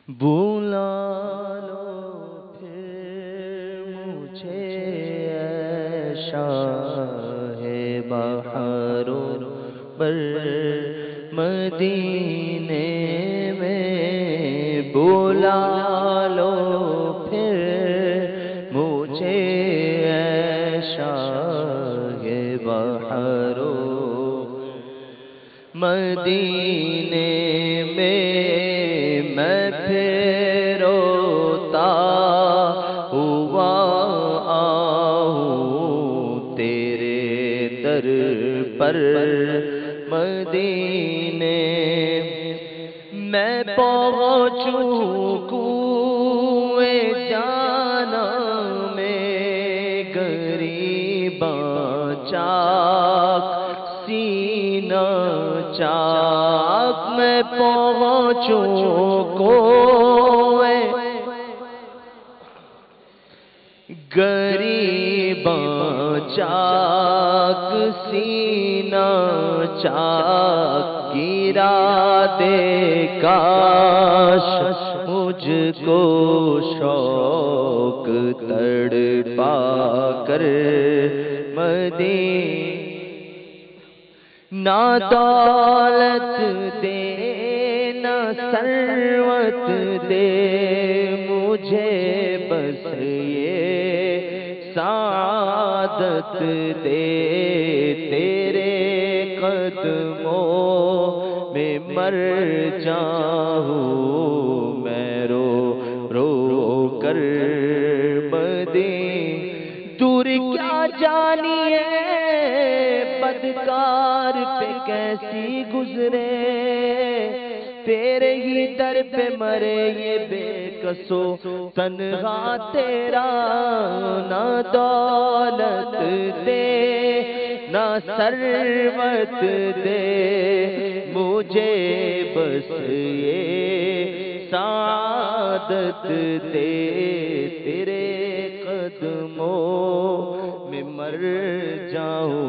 بلا لو پھر مجھے اے شاہ بہاروں بر مدینے میں، بلا لو پھر مجھے اے شاہ بہاروں مدینے میں، میں پھر روتا ہوا آؤں تیرے در پر مدینے، میں پہنچوں کوئے جانا میں غریباں چاک سینہ چاک، میں پہنچوں کوئے غریباں چاک سینہ چاک، گرا دے کاش مجھ کو شوق تڑپا کر مدینے، نہ دولت دے نہ ثروت دے مجھے، بس یہ سعادت دے تیرے قدموں میں مر جاؤں میں رو رو کر مدینے، دور کیا جانیے بدکار پہ کیسی گزرے، تیرے ہی در پہ مرے یہ بے کسو تنہا تیرا، نہ دولت دے نہ ثروت دے مجھے، بس یہ سعادت دے تیرے قدموں میں مر جاؤں